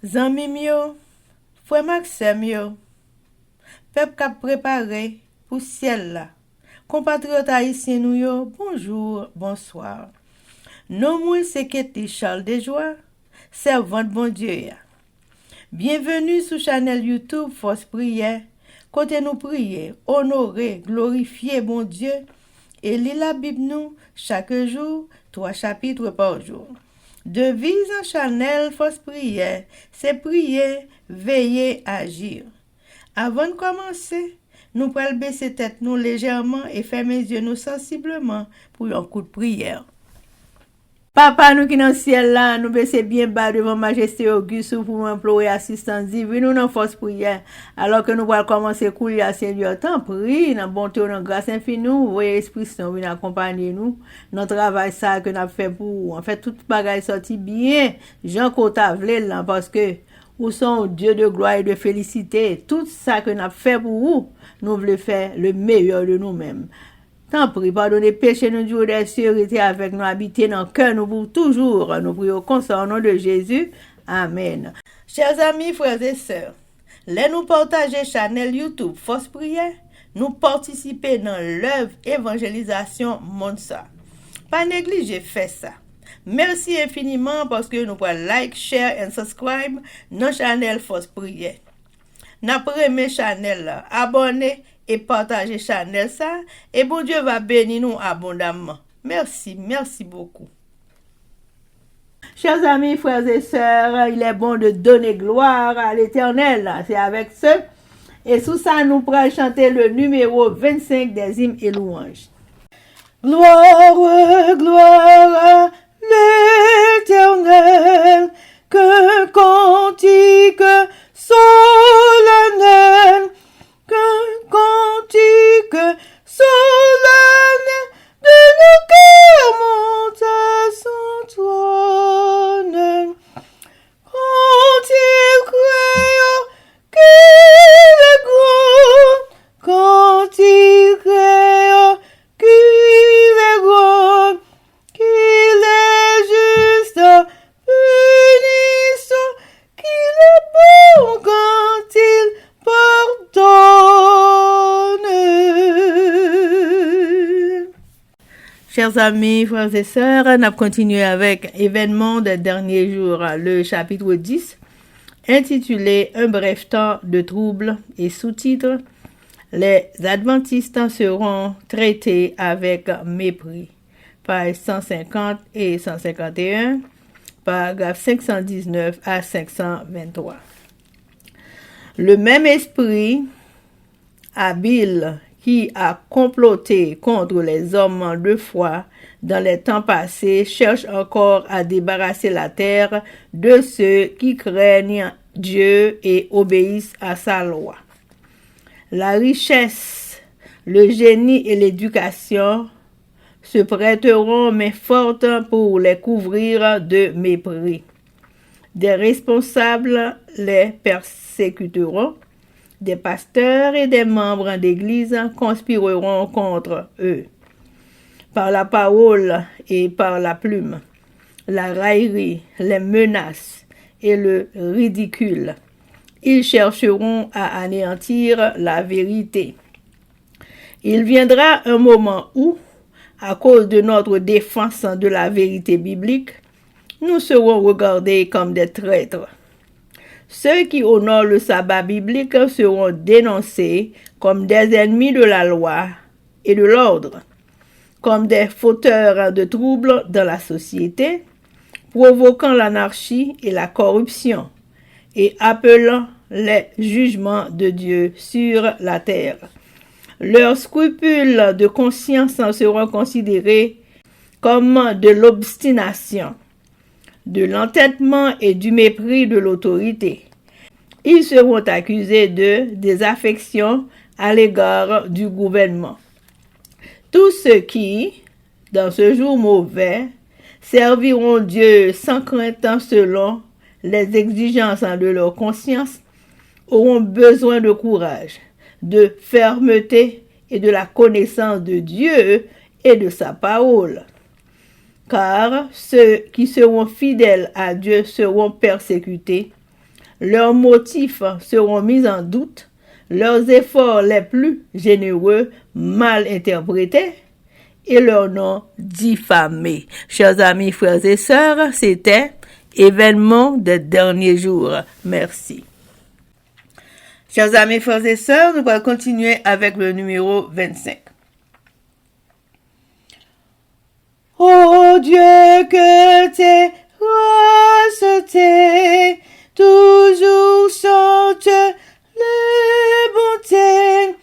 Zanmim yo, frère Maxime yo, peuple k'ap préparé pour ciel là. Compatriotes haïtiens nous yo, bonjour, bonsoir. Non moi c'est Ketty Charles Desjoie, servante bon Dieu ya. Bienvenue sur channel YouTube Force Prière, côté nous prier, honorer, glorifier bon Dieu et lire la Bible nous chaque jour, 3 chapitres par jour. Devise en channel Force Prière, c'est prier, veiller, agir. Avant de commencer, nous pouvons baisser tête nous légèrement et fermer les yeux nous sensiblement pour un coup de prière. Papa, nous qui dans le ciel là, nous baissons bien bas devant Majesté Auguste pour implorer assistance divine, nous dans force prière. Alors que nous allons commencer à couler à Seigneur, tant prie, dans bonté, dans grâce infinie, nous, voyez l'Esprit Saint, venir accompagner nous, dans le travail ça que nous avons fait pour vous. En fait, toute bagaille sorti bien, Jean Cotavle là, parce que vous sont Dieu de gloire et de félicité. Tout ça que nous avons fait pour vous, nous voulons faire le meilleur de nous-mêmes. Tant pis, pardonnez péché nous Dieu des cieux, restez avec nous, habitez dans le cœur, nous pour toujours. Nous prions comme ça au nom de Jésus. Amen. Chers amis, frères et sœurs, les nous partager channel YouTube Force Prière, nous participer dans l'œuvre évangélisation monde ça. Pas négliger faire ça. Merci infiniment parce que nous pouvons like, share et subscribe dans channel Force Prière. N'après mes channel là, abonnez et partagez channel ça et bon Dieu va bénir nous abondamment. Merci beaucoup. Chers amis, frères et sœurs, il est bon de donner gloire à l'Éternel. C'est avec ce et sous ça nous pourrons chanter le numéro 25 des hymnes et louanges. Gloire, gloire à l'Éternel, que cantique solennel, que cantique solennel de nos cœurs monte à son trône. Quand il créa qu'il est grand, quand il créa qu'il est grand, qu'il est juste, punissant, qu'il est bon quand il pardonne. Chers amis, frères et sœurs, on a continué avec événements des derniers jours, le chapitre 10, intitulé Un bref temps de trouble et sous-titre Les adventistes seront traités avec mépris. Pages 150 et 151, paragraphe 519 à 523. Le même esprit habile qui a comploté contre les hommes de foi dans les temps passés cherche encore à débarrasser la terre de ceux qui craignent Dieu et obéissent à sa loi. La richesse, le génie et l'éducation se prêteront main forte pour les couvrir de mépris. Des responsables les persécuteront, des pasteurs et des membres d'église conspireront contre eux. Par la parole et par la plume, la raillerie, les menaces et le ridicule, ils chercheront à anéantir la vérité. Il viendra un moment où, à cause de notre défense de la vérité biblique, nous serons regardés comme des traîtres. Ceux qui honorent le sabbat biblique seront dénoncés comme des ennemis de la loi et de l'ordre, comme des fauteurs de troubles dans la société, provoquant l'anarchie et la corruption, et appelant les jugements de Dieu sur la terre. Leurs scrupules de conscience seront considérés comme de l'obstination, de l'entêtement et du mépris de l'autorité. Ils seront accusés de désaffection à l'égard du gouvernement. Tous ceux qui, dans ce jour mauvais, serviront Dieu sans crainte selon les exigences de leur conscience, auront besoin de courage, de fermeté et de la connaissance de Dieu et de sa parole. Car ceux qui seront fidèles à Dieu seront persécutés, Leurs motifs seront mis en doute, leurs efforts les plus généreux mal interprétés et leur nom diffamé. Chers amis, frères et sœurs, c'était événement des derniers jours. Merci. Chers amis, frères et sœurs, nous allons continuer avec le numéro 25. Ô Dieu, que tes royautés toujours chantent les bontés,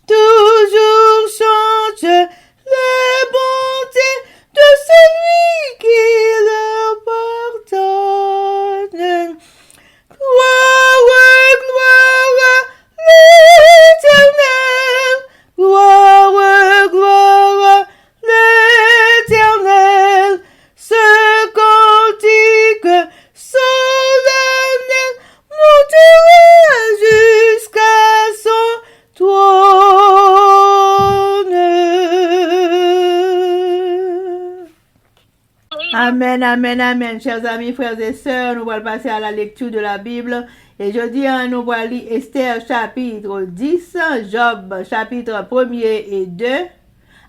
toujours chantent les bontés de celui qui leur pardonne. Gloire, gloire à l'Éternel, gloire, gloire à l'Éternel, ce cantique solennel montera jusqu'à son trône. Amen, amen, amen. Chers amis, frères et sœurs, nous allons passer à la lecture de la Bible. Et je dis, nous allons lire Esther chapitre 10, Job chapitre 1er et 2,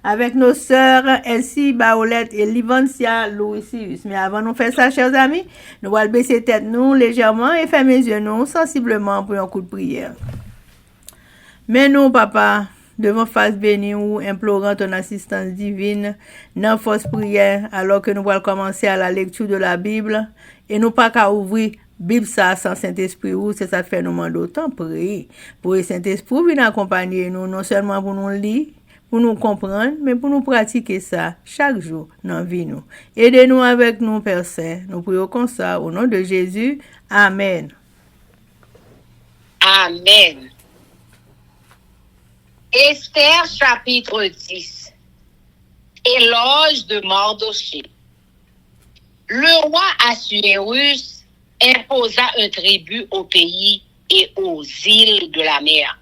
avec nos sœurs Elsie Baolette et Livancia Louisius. Mais avant de faire ça, chers amis, nous allons baisser tête nous légèrement et fermer les yeux nous sensiblement pour un coup de prière. Mais nous, papa, devant face bénie ou implorant ton assistance divine, dans force prière, alors que nous allons commencer à la lecture de la Bible, et nous pas qu'à ouvrir Bible ça sans Saint-Esprit ou c'est ça fait nous demander autant prier pour le Saint-Esprit venir accompagner nous non seulement pour nous lire, pour nous comprendre, mais pour nous pratiquer ça chaque jour dans la vie nous. Aidez-nous avec nous, Père Saint. Nous prions comme ça au nom de Jésus. Amen. Amen. Esther chapitre 10. Éloge de Mardochée. Le roi Assuérus imposa un tribut au pays et aux îles de la mer.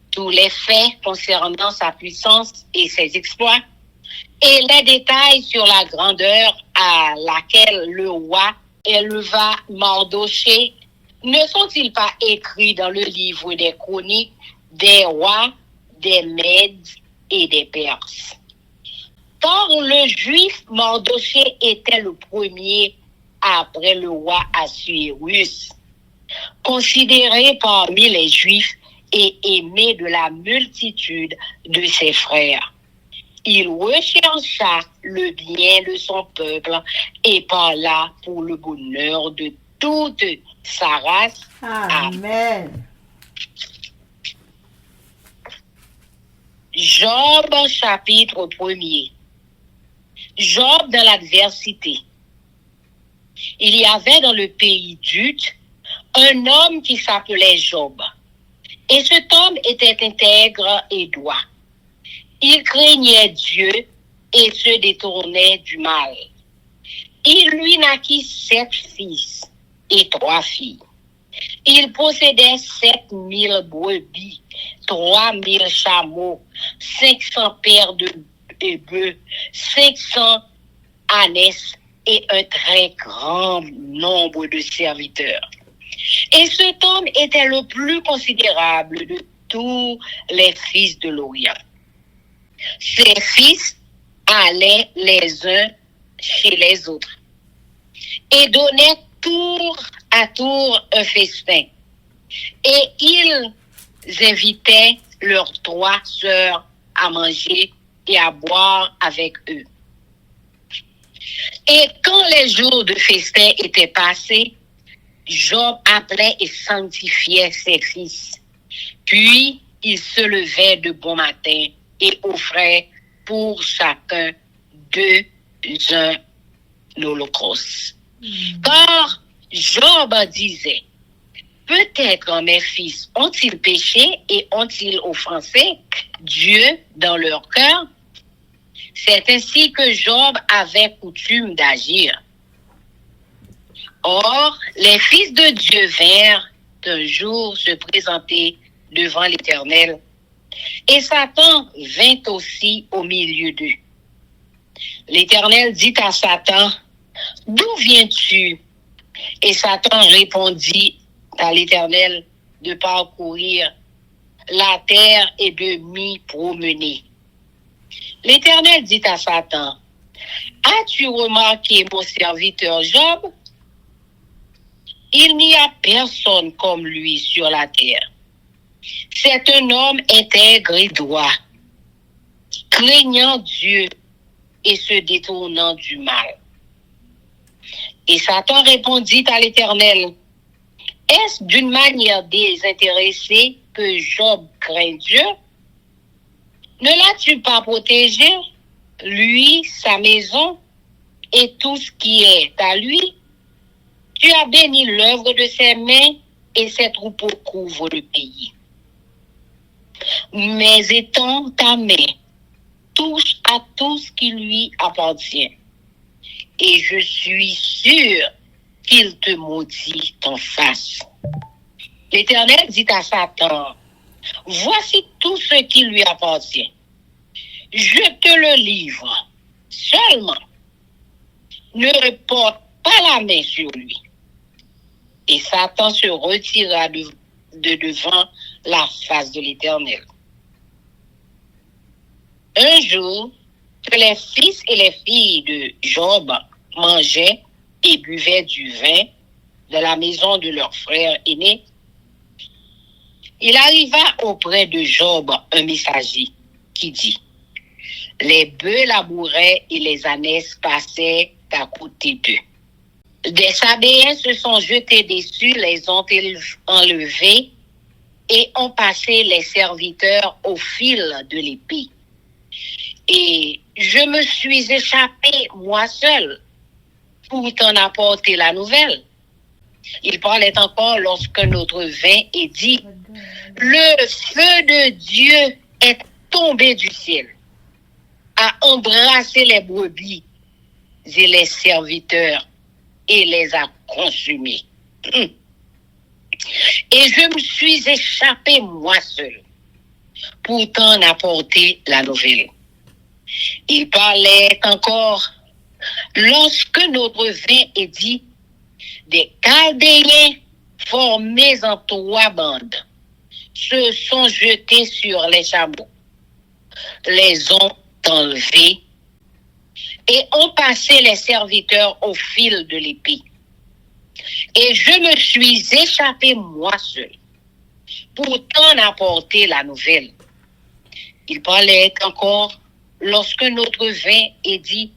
Tous les faits concernant sa puissance et ses exploits et les détails sur la grandeur à laquelle le roi éleva Mardochée ne sont-ils pas écrits dans le livre des chroniques des rois, des Mèdes et des Perses? Or, le juif Mardochée était le premier après le roi Assuérus, considéré parmi les Juifs et aimé de la multitude de ses frères. Il rechercha le bien de son peuple et parla pour le bonheur de toute sa race. Amen. Job chapitre 1er. Job dans l'adversité. Il y avait dans le pays d'Ut un homme qui s'appelait Job. Et cet homme était intègre et droit. Il craignait Dieu et se détournait du mal. Il lui naquit 7 fils et 3 filles. Il possédait 7 000 brebis, 3 000 chameaux, 500 paires de bœufs, 500 ânesses et un très grand nombre de serviteurs. Et cet homme était le plus considérable de tous les fils de l'Orient. Ses fils allaient les uns chez les autres et donnaient tour à tour un festin. Et ils invitaient leurs 3 sœurs à manger et à boire avec eux. Et quand les jours de festin étaient passés, Job appelait et sanctifiait ses fils. Puis il se levait de bon matin et offrait pour chacun 2 holocaustes. Car Job disait, peut-être mes fils ont-ils péché et ont-ils offensé Dieu dans leur cœur? C'est ainsi que Job avait coutume d'agir. Or, les fils de Dieu vinrent un jour se présenter devant l'Éternel, et Satan vint aussi au milieu d'eux. L'Éternel dit à Satan, « D'où viens-tu » Et Satan répondit à l'Éternel de parcourir la terre et de m'y promener. L'Éternel dit à Satan, as-tu remarqué mon serviteur Job? Il n'y a personne comme lui sur la terre. C'est un homme intègre et droit, craignant Dieu et se détournant du mal. Et Satan répondit à l'Éternel, est-ce d'une manière désintéressée que Job craint Dieu? Ne l'as-tu pas protégé, lui, sa maison et tout ce qui est à lui? Tu as béni l'œuvre de ses mains et ses troupeaux couvrent le pays. Mais étends ta main, touche à tout ce qui lui appartient. Et je suis sûr qu'il te maudit en face. L'Éternel dit à Satan, voici tout ce qui lui appartient. Je te le livre. Seulement, ne reporte pas la main sur lui. Et Satan se retira de devant la face de l'Éternel. Un jour, que les fils et les filles de Job mangeaient et buvaient du vin de la maison de leur frère aîné, il arriva auprès de Job un messager qui dit, les bœufs labouraient et les ânesses passaient à côté d'eux. Des Sabéens se sont jetés dessus, les ont enlevés et ont passé les serviteurs au fil de l'épée. Et je me suis échappé, moi seul, pour t'en apporter la nouvelle. Il parlait encore lorsque notre vin est dit, le feu de Dieu est tombé du ciel, a embrassé les brebis et les serviteurs et les a consumés. Et je me suis échappé moi seul pour t'en apporter la nouvelle. Il parlait encore lorsque notre vin est dit, des Chaldéens formés en 3 bandes se sont jetés sur les chameaux, les ont enlevés et ont passé les serviteurs au fil de l'épée. Et je me suis échappé moi seul pour t'en apporter la nouvelle. Il parlait encore lorsque notre vin est dit,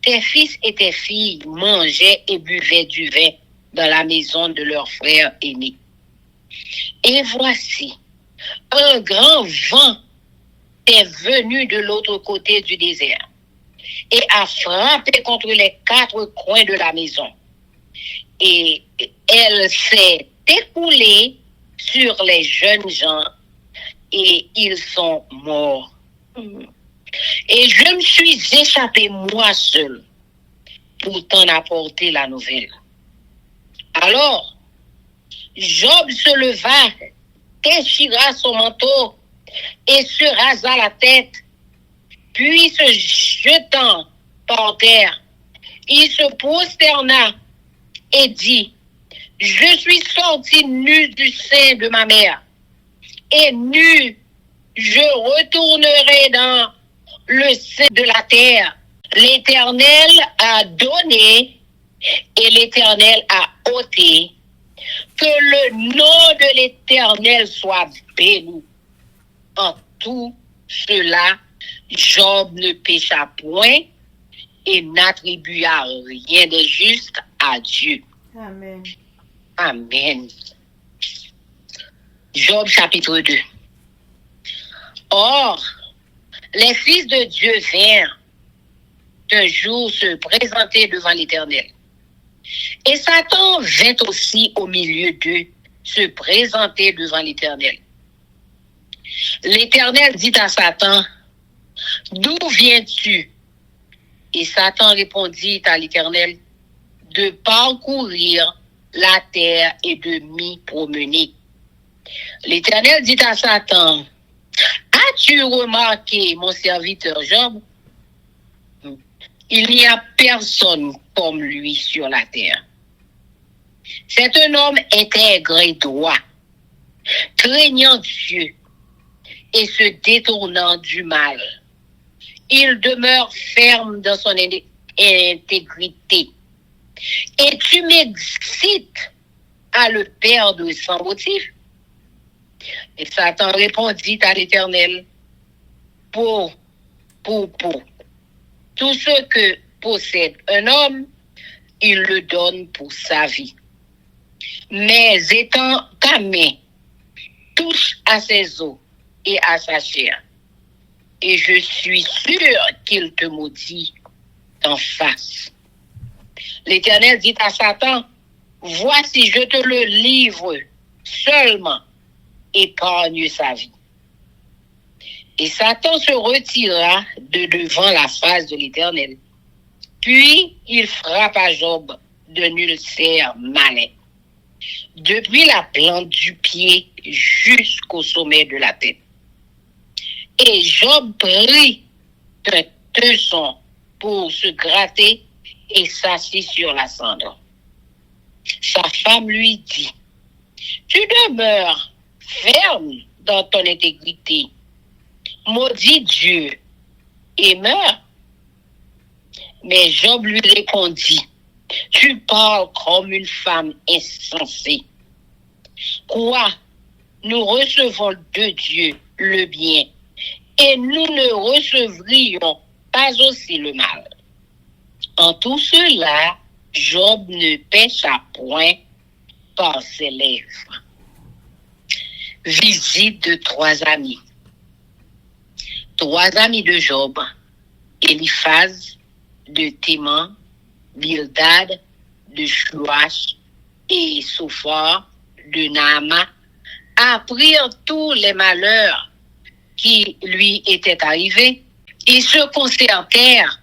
tes fils et tes filles mangeaient et buvaient du vin dans la maison de leur frère aîné. Et voici, un grand vent est venu de l'autre côté du désert et a frappé contre les 4 coins de la maison. Et elle s'est écoulée sur les jeunes gens et ils sont morts. Et je me suis échappé moi seul pour t'en apporter la nouvelle. Alors, Job se leva, déchira son manteau et se rasa la tête. Puis se jetant par terre, il se prosterna et dit, je suis sorti nu du sein de ma mère, et nu je retournerai dans le sein de la terre. L'Éternel a donné et l'Éternel a ôté. Que le nom de l'Éternel soit béni. En tout cela, Job ne pécha point et n'attribua rien de juste à Dieu. Amen. Amen. Job chapitre 2. Or, les fils de Dieu vinrent un jour se présenter devant l'Éternel. Et Satan vint aussi au milieu d'eux se présenter devant l'Éternel. L'Éternel dit à Satan, d'où viens-tu? Et Satan répondit à l'Éternel, de parcourir la terre et de m'y promener. L'Éternel dit à Satan, as-tu remarqué mon serviteur Job? Il n'y a personne comme lui sur la terre. C'est un homme intègre et droit, craignant Dieu et se détournant du mal. Il demeure ferme dans son intégrité. Et tu m'excites à le perdre sans motif. Et Satan répondit à l'Éternel, pour. Tout ce que possède un homme, il le donne pour sa vie. Mais étant ta main touche à ses os et à sa chair, et je suis sûr qu'il te maudit d'en face. L'Éternel dit à Satan, voici, je te le livre seulement, épargne sa vie. Et Satan se retira de devant la face de l'Éternel. Puis il frappa Job d'un ulcère malin, depuis la plante du pied jusqu'au sommet de la tête. Et Job prit un tesson pour se gratter et s'assit sur la cendre. Sa femme lui dit, tu demeures ferme dans ton intégrité. Maudit Dieu et meurs. Mais Job lui répondit, tu parles comme une femme insensée. Quoi? Nous recevons de Dieu le bien et nous ne recevrions pas aussi le mal. En tout cela, Job ne pécha point par ses lèvres. Visite de 3 amis. 3 amis de Job, Eliphaz de Théman, Bildad de Chouach et Sophar de Naama, apprirent tous les malheurs qui lui étaient arrivés. Ils se concertèrent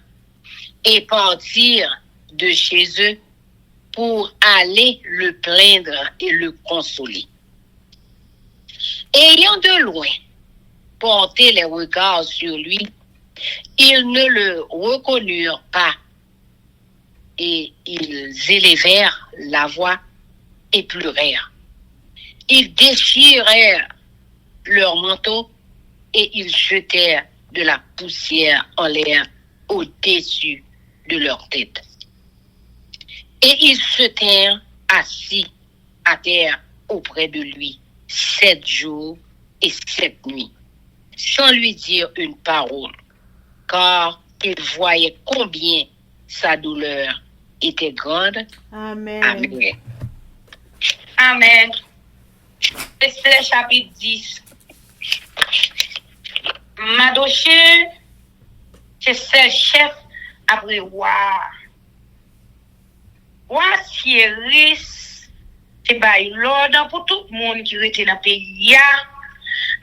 et partirent de chez eux pour aller le plaindre et le consoler. Ayant de loin porté les regards sur lui, ils ne le reconnurent pas et ils élevèrent la voix et pleurèrent. Ils déchirèrent leurs manteaux et ils jetèrent de la poussière en l'air au-dessus de leur tête. Et ils se tinrent assis à terre auprès de lui 7 jours et 7 nuits, sans lui dire une parole, car ils voyaient combien sa douleur était grande. Amen. Amen. Amen. Esther chapitre 10. Madoché, c'est ce chef après roi. Roi Cyrus, c'est bail l'ordre pour tout le monde qui était dans le pays.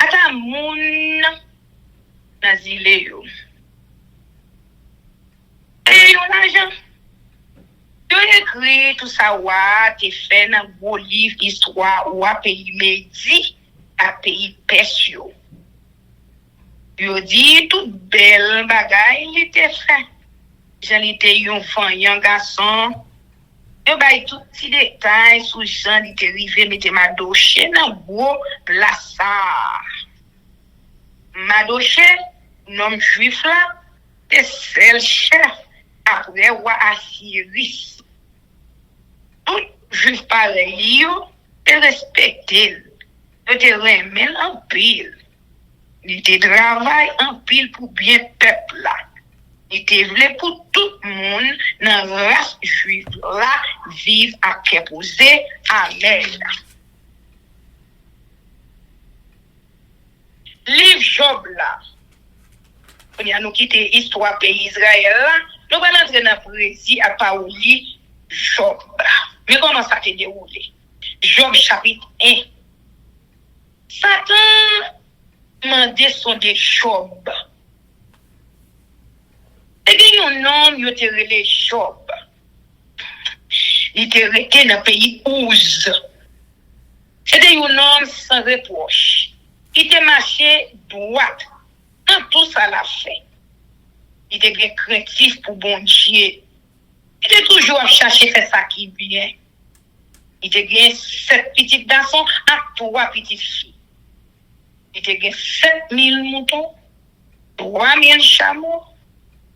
Ata moun nazile yo. Et yon l'argent. Yo écrit tout ça wa te fait dans gros livre histoire wa pays Medi à pays Persio. Yo dit tout belle bagay il était fait. J'en était yon fan garçon. Yo bay tout petit détail sur Jean il était arrivé mettre Madoché dans gros place. Madoché, nom juif là, est seul chef après roi Assyrus. Tout juif pareil, te respecté, te remet en pile. Il te travaille en pile pour bien peuple là. Il te voulait pour tout le monde dans la race juive là vivre à Képosé. Amen. Livre Job là. On y a nous quitté histoire pays Israël là. Nous allons entrer dans le récit à parler Job là. Mais comment ça s'est déroulé? Job chapitre 1. Satan demandait son de Job. Et bien un homme il était relé Job. Il était resté dans le pays Ouz. C'était un homme sans reproche. Il était marché droite. Dans tout ça l'a fait. Il était craintif pour bon Dieu. Il était toujours à chercher faire ça qui est bien. Il Il te gagné 7 petits garçons à 3 petites filles. Il te gagné 7000 moutons, 3000 chameaux,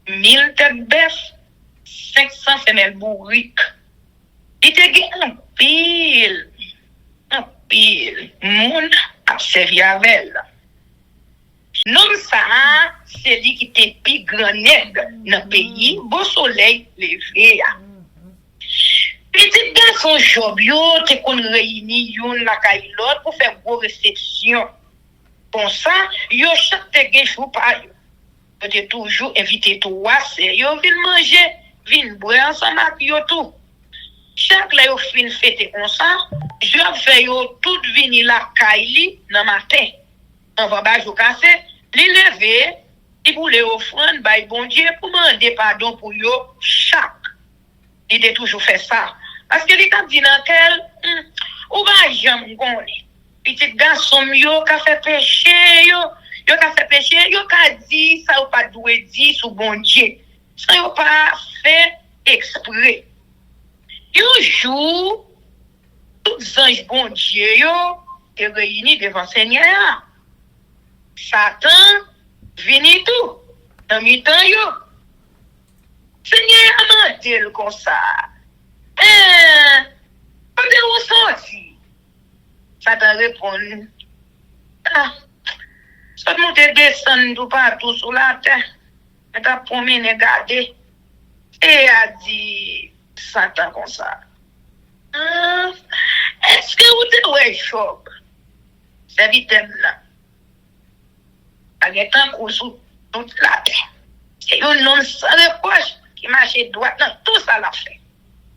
1000 têtes bœuf, 500 femelles bourriques. Il te gagné un pile, monde a servi avec elle. Non, ça, c'est lui qui était plus grand nègre dans le pays, beau soleil levé. Petit garçon Job, yo, te kon réuni yon la kay l'autre pour faire gros réception. Pour ça, yo chaque te gen chou pa yo. Yo te toujours invité toi, c'est yo vin manger, vin boire ensemble avec yo tout. Chaque la yo fin fête comme ça, je fais yo tout vini la kay li dans matin. On va ba jou cassé, li lever, il voulait offrande bay bon Dieu pour demander pardon pour yo chaque. Il a toujours fait ça. Parce que les gens disent dans tel, ou va jamais gagner. Petit garçon yo ka fait péché yo ka fait péché, yo ka dit ça ou pas doué dit sous bon Dieu. Ça yo pas fait exprès. Yo jour tous les anges bon Dieu yo te réunis devant Seigneur. Satan vini tout dans mi-temps yo. Seigneur a menti comme ça. Comme de où sorti? Satan répond. Ça monte descendre tout partout sur la terre. Et t'as promis de garder. Et a dit Satan comme ça. Est-ce que vous te voyez choc? C'est vite là. Avec un coup sur toute la terre. Et un homme sans reproche qui marchait droit dans tout ça l'a fait.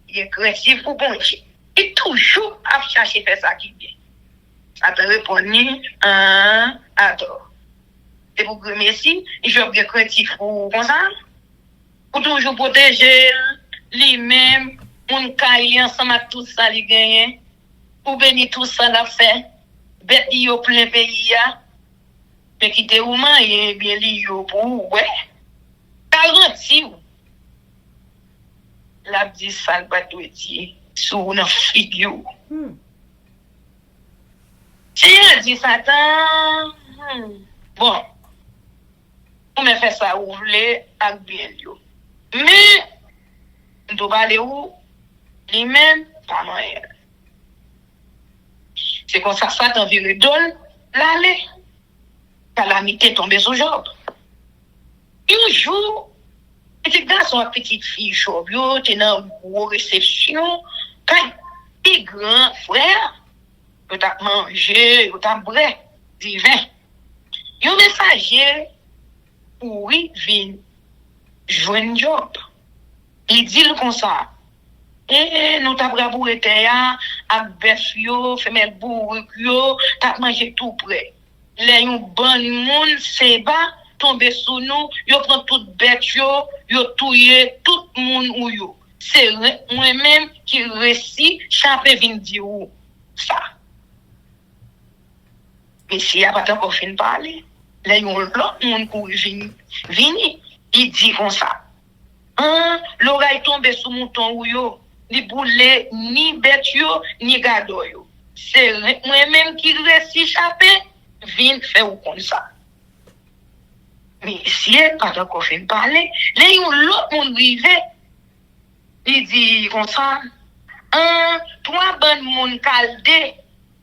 Il est agressif pour bon Dieu. Et toujours à chercher faire ça qui vient. Ça te répond, attends. Et pour que merci, je vais bien créatif pour comme ça. Pour toujours protéger lui-même, mon caille ensemble avec tout ça, il gagne. Pour bénir tout ça, l'a fait. Bête, il y a plein pays. Mais qui te ou et bien, il y a pour, ouais. Garanti. La dit ça, le bateau dit, sous une figure. Si elle dit Satan, bon, on me fait ça, vous voulez, avec bien, yo. Mais, on doit aller où? Lui-même, pas moyen. C'est comme ça, Satan vire donne, l'aller. Calamité tombée sur Job. Un jour, petit garçon et petite fille Job, yo, t'es dans une grosse réception, quand tes grands frères, yo t'a mangé, yo t'a bré, divin. Yo messager, oui, vin, joindre Job. Il dit comme ça. Nous t'a bré pour être là, avec bœuf yo, femelle bourrique yo, t'a mangé tout près. Les yon bon monde c'est bas tomber sous nous, yo prend toute bête yo touye tout monde ou yo. C'est moi même qui récit chapé vinn di ou ça. Mais si y a pas encore fin parler, les yon l'autre monde qui vini, il dit comme ça. L'oreille tombe sous mouton ou yo, ni boule ni bête yo ni gado yo. C'est moi même qui récit chapé vin faire comme ça. Mais si elle pas encore fait parler, là yon l'autre monde rivé. Il dit comme ça, trois bonnes monde calde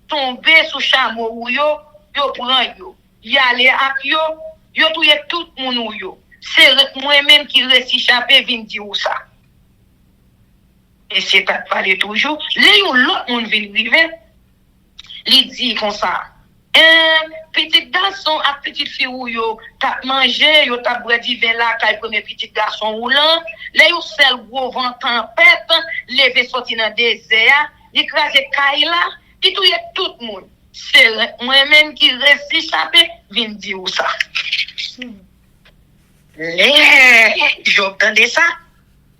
tomber sous chameau ou yo prend yo. Y aller ak yo touye tout monde ou yo. C'est moi même qui réussi chapé vin di ou ça. Et c'est pas parler toujours, là yon l'autre monde vin rivé. Il dit comme ça. Petit garçon à petite fille ou yo t'a mangé yo t'a boire divin là kay premier petit garçon ou là les yo sel gros vent tempête lever sorti dans désert écraser kay là et tout le monde c'est moi même qui reste échappé vinn dire ça les j'entendais ça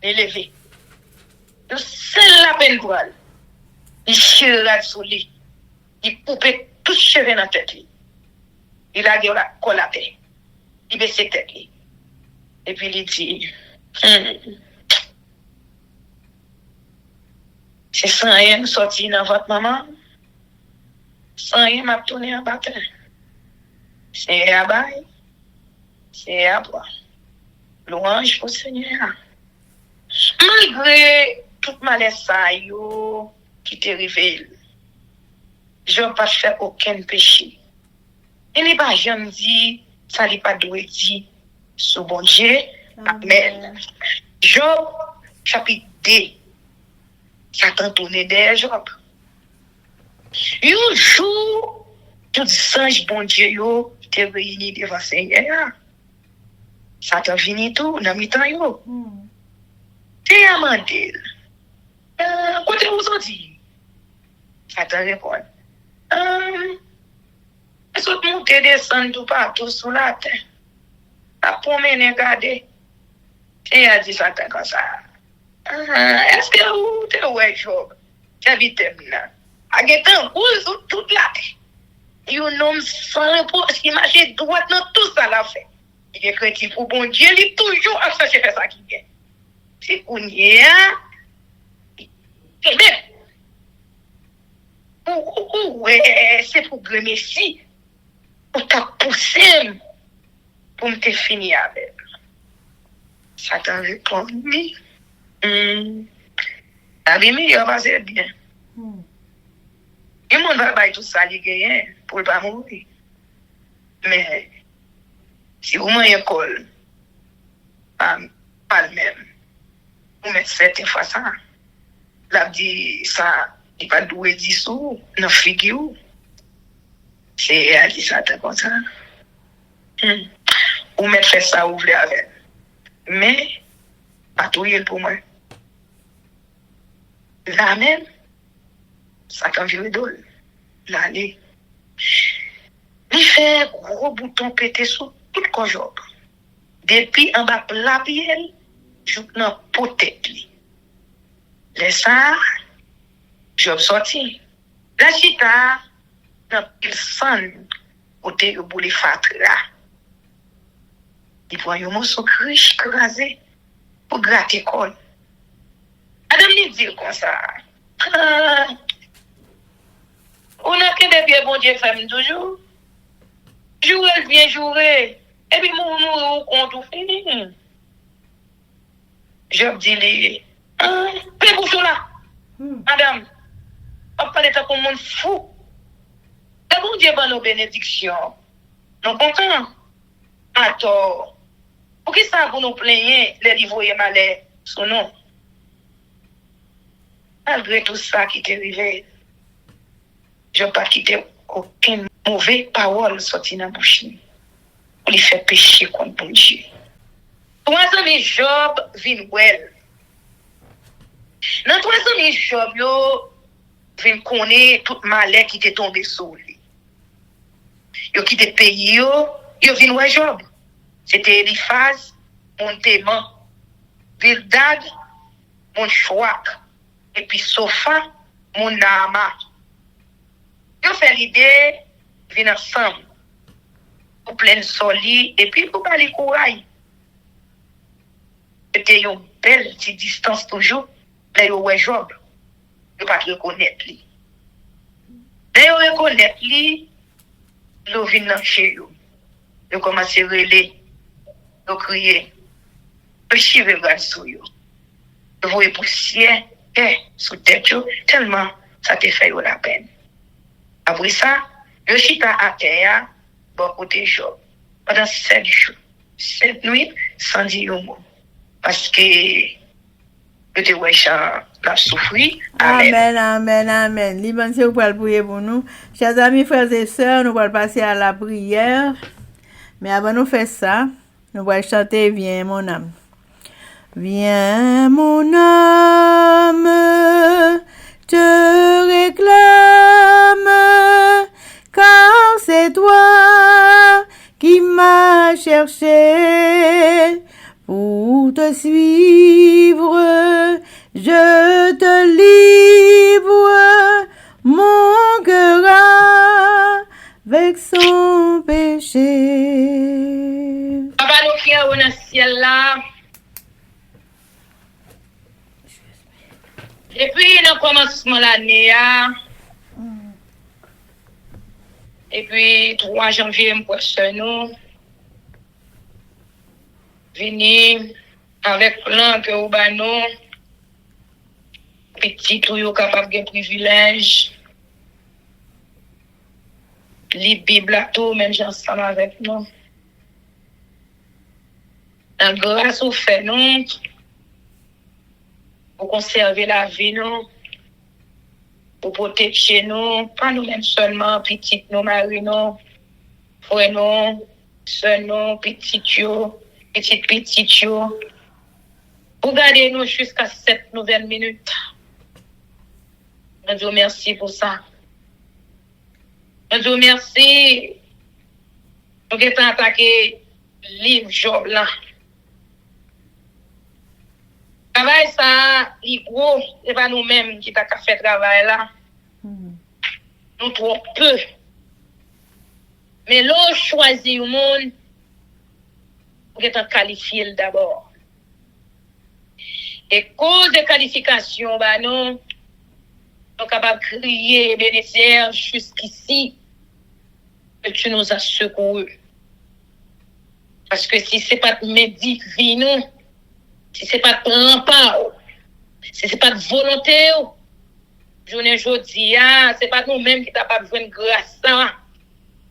élevé c'est la peine pour elle il chira sur lui il coupait tout cheveux dans la tête. Il a dit, on a collapé. Il baisse la tête. Et puis il dit, C'est sans rien sorti dans votre maman. Sans rien m'a tourné en bâton. C'est à bail. C'est à boire. Louange pour Seigneur. Malgré tout malaise qui t'est révélé, je n'ai pas fait aucun péché. Il n'est pas jamais dit, ça n'est pas doué dit, sous bon Dieu. Amen. Job, chapitre 2, Satan tourné derrière Job. Un jour, tout singe bon Dieu, yo, t'es réuni devant Seigneur. Satan vini tout, dans mi-temps, yo. T'es amandé. Côté vous en dit? Satan répond. Est-ce que vous montez descendre tout partout sous la terre? La promener, regarder. Et a dit Satan comme ça. Est-ce que vous êtes ouais, Job? J'habite là. A getan roule sur toute la terre. Et un homme sans repos qui marche droit dans tout ça l'a fait. Il est chrétien pour bon Dieu, il est toujours à chercher ça qui gagne. C'est qu'on y est. Eh bien, ouais, c'est pour le Messie. Pour t'a poussé pour me finir avec. Satan répond, oui. La vie meilleure va ser bien. Et mon va bailler tout ça, il gagne pour ne pas mourir. Mais, si vous m'avez école, pas le même, vous mettez certaines fois ça. Là, dit ça, il pas doué dissous, dans figure. C'est elle dit ça comme ça. Ou mettre fait ça ouvrir avec. Mais, pas tout y est pour moi. Là même, ça quand viré d'ol. Là, il fait gros bouton pété sur tout le corps. Depuis en bas la pied, je n'ai pas tête. Les ça, je sorti. La chita, dans le sang, côté au bout de fatra. Il prend un morceau riche, crasé, pour gratter col. Adam lui dit comme ça. On a que des bien bon Dieu fait toujours. Jouer bien jouer. Et puis mourir au compte ou fini. Je dis les. Paix pour tout là. Madame, on parle de comme monde fou. Et bon Dieu va nos bénédictions. Nous comptons. Attends. Pour qui ça vous nous plaignez, les livres et malais, son nom? Malgré tout ça qui t'est arrivé, je n'ai pas quitté aucune mauvaise parole sortie dans la bouche. Pour lui faire pécher contre bon Dieu. Trois amis Job vin well. Dans trois amis Job, yo vin connaître tout malheur qui t'est tombé sur lui. Yo quitté pays yo vin ouais Job. C'était Eliphaz, mon Téman, Bildad, mon Chouak, et puis Sofa, mon Naama. Ils fait l'idée, ils viennent ensemble, pour plein soli, et puis pour parler courage. C'était une belle petite distance toujours, là, ils ont Job, ils ne pas reconnaître lui. Là, ils reconnaître lui, ils viennent chez eux. Ils commencent à relayer. Ils crier, ils chiver le sous eux. Ils voient poussière sous tête tellement ça te fait la peine. Après ça, je suis à terre, bon côté Job, pendant 7 jours, 7 nuits, sans dire un mot. Parce que je te vois la souffrir. Amen, amen, amen. Liban, si vous pouvez prier pour nous. Chers amis, frères et sœurs, nous allons passer à la prière. Mais avant de faire ça, nous allons chanter Viens mon âme. Viens mon âme, te réclame, car c'est toi qui m'as cherché pour te suivre. Je te livre mon cœur avec son péché. Papa, nous qui est dans le ciel là, Depuis le commencement de l'année, et puis 3 janvier, nous venir avec plan que nous avons, petit tout capable de privilège, les Bibles à tout, même ensemble avec nous. La grâce au fait, nous, pour conserver la vie, nous, pour protéger nous, pas nous-mêmes seulement, petites nous, maris nous, frères nous, sœurs nous, petites yo, petites yo. Pour garder nous jusqu'à cette nouvelle minute. Je vous remercie pour ça. Je vous remercie. Nous avons attaqué le livre Job là. Travail ça, il gros, c'est pas nous-mêmes qui t'a fait travail là. Nous trop peu. Mais l'on choisit au monde pour être qualifié d'abord. Et cause de qualification, bah non, nous sommes capables de crier, bénéficiaire jusqu'ici, que tu nous as secourus. Parce que si ce n'est pas de médic, nous, si ce n'est pas de rempart, si ce n'est pas de volonté, je ne dis pas, ce n'est pas nous-mêmes qui n'avons pas besoin de grâce.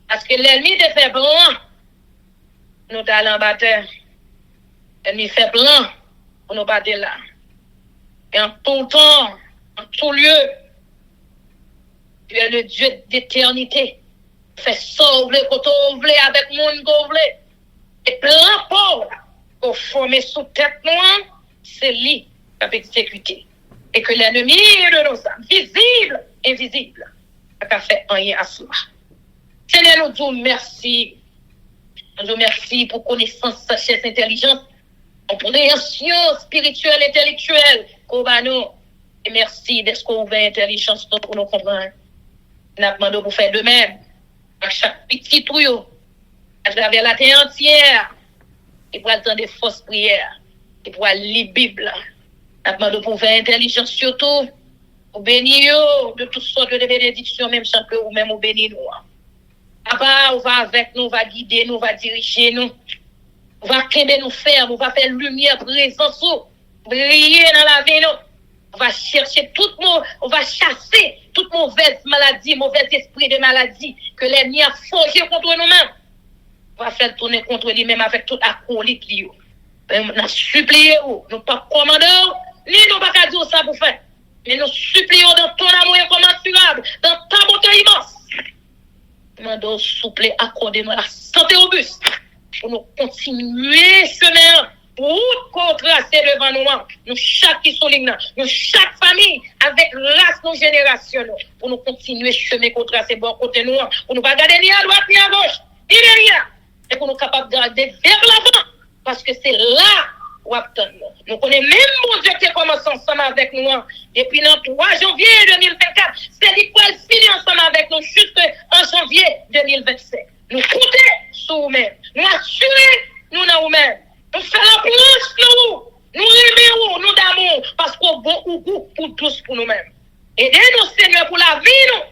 Parce que l'ennemi te fait blanc, nous allons battre. L'ennemi fait blanc, pour nous battre là. Et en tout temps, en tout lieu, tu es le Dieu d'éternité. Fais sauver quand on veut, avec monde qu'on veut. Et plein pauvre, qu'on forme sous tête noire, c'est lui qui a exécuté. Et que l'ennemi de nos âmes, visible, invisible, n'a fait rien à soi. Seigneur, nous disons merci. Nous disons merci pour connaissance, sagesse, intelligence, compréhension spirituelle, intellectuelle, nous. Et merci d'être ouvert intelligence pour nous comprendre. Nous avons demandé pour faire de même. À chaque petit tuyau, à travers la terre entière, et pour attendre des fausses prières, et pour lire la Bible. Nous avons demandé pour faire intelligence surtout, pour bénir de toutes sortes de bénédictions, même sans que vous-même vous bénissez nous. Papa, on va avec nous, on va guider nous, on va diriger nous. On va qu'aimer nous faire, on va faire lumière, présence, briller dans la vie, nous. On va chercher on va chasser toute mauvaise maladie, mauvais esprit de maladie que l'ennemi a forgé contre nous-mêmes. On va faire tourner contre lui-même avec toute acolyte. On a supplié, nous pas commandons, ni nous pas qu'à dire ça pour faire. Mais nous supplions dans ton amour incommensurable, dans ta bonté immense. Demandons, s'il vous plaît, accordez-nous la santé robuste pour nous continuer chemin pour qu'on tracer devant nous, nous chaque qui sont ligne, nous chaque famille avec race, nos générations, pour nous continuer chemin qu'on tracer bon côté nous, pour nous pas garder ni à droite ni à gauche, ni derrière, et pour nous capables de garder vers l'avant, parce que c'est là où attendre. Nous connaissons même mon Dieu qui commence ensemble avec nous depuis le 3 janvier 2024, c'est lui qui finit ensemble avec nous jusqu'en janvier 2027. Nous compter sur nous-mêmes, nous assurer nous dans nous-mêmes. Nous faisons la planche, nous aimons, nous d'amour, parce qu'on a bon goût pour tous, pour nous-mêmes. Aidez-nous, Seigneur, pour la vie, nous,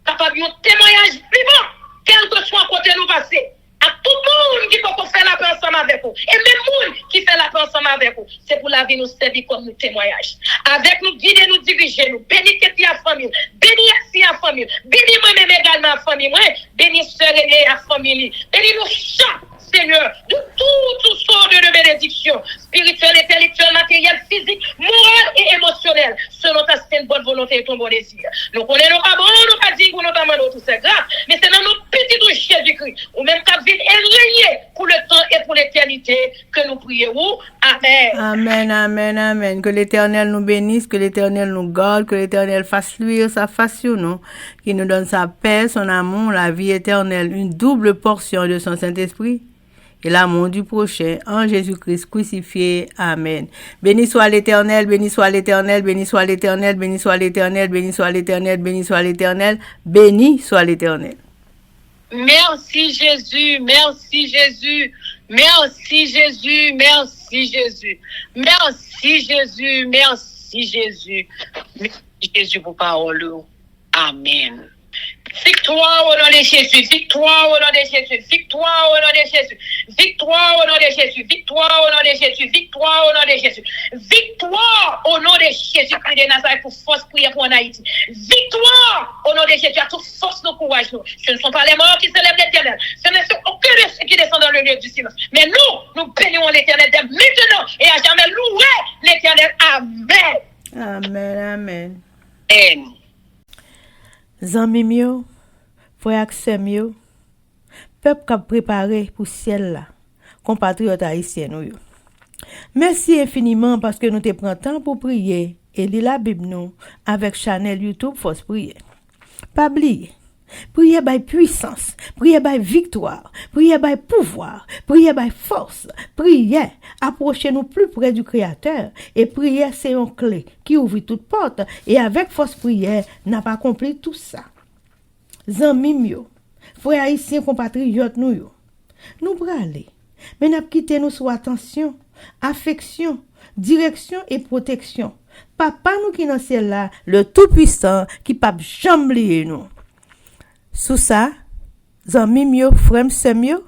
capable de témoignage vivant, quel que soit côté nous passer. À tout le monde qui peut faire la paix ensemble avec vous. Et même le monde qui fait la paix ensemble avec vous. C'est pour la vie nous servir comme nous témoignage. Avec nous guider, nous diriger, nous bénir la famille, bénir la famille, bénir moi-même également la famille, bénir sœur et la famille, bénir nous chaque Seigneur, de toutes sortes de bénédictions, spirituelles, intellectuelles, matérielles, physiques, morales et émotionnelles, selon ta sainte bonne volonté et ton bon désir. Nous connaissons pas bon, nous pas dire que nous demandons tout ça grave, mais c'est dans notre petit douche Jésus-Christ, ou même qu'à vivre et régner pour le temps et pour l'éternité que nous prions. Amen. Amen, amen, amen. Que l'Éternel nous bénisse, que l'Éternel nous garde, que l'Éternel fasse luire sa face sur nous, qu'il nous donne sa paix, son amour, la vie éternelle, une double portion de son Saint-Esprit et l'amour du prochain en Jésus-Christ crucifié. Amen. Béni soit l'Éternel, béni soit l'Éternel, béni soit l'Éternel, béni soit l'Éternel, béni soit l'Éternel, béni soit l'Éternel, béni soit l'Éternel. Merci Jésus, merci Jésus, merci Jésus, merci Jésus, merci Jésus, merci Merci Jésus. Merci Jésus pour parole. Amen. Victoire au nom de Jésus, victoire au nom de Jésus, victoire au nom de Jésus, victoire au nom de Jésus, victoire au nom de Jésus, victoire au nom de Jésus, victoire au nom de Jésus Christ de Nazareth pour force prière pour en Haïti, victoire au nom de Jésus à toute force nos courage nous. Ce ne sont pas les morts qui célèbrent l'Éternel, ce ne sont aucun de ceux qui descendent dans le lieu du silence, mais nous bénissons l'Éternel dès maintenant et à jamais louer l'Éternel. Amen. Amen, amen. Amen. Zanmim yo, frère aksem yo, peuple qui préparé pour ciel là, compatriotes haïtiens nous yo. Merci infiniment parce que nous te prenons temps pour prier et lire la Bible nous avec channel YouTube Force Prière. Pas oublier, prier by puissance, prier by victoire, prier by pouvoir, prier by force, prier, approchez-nous plus près du Créateur et prier c'est une clé qui ouvre toute porte et avec force prière n'a pas accompli tout ça. Zanmim yo, frères haïtiens compatriotes nous yo, nous bralé, mais n'a quitté nous sous attention, affection, direction et protection. Papa nous qui dans ciel là, le tout-puissant qui pas jamais oublier nous. Sous ça, zanmim yo, frères sœurs yo,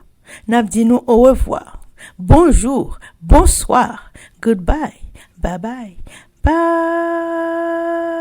n'a dit nous au revoir. Bonjour, bonsoir, goodbye, bye bye, bye.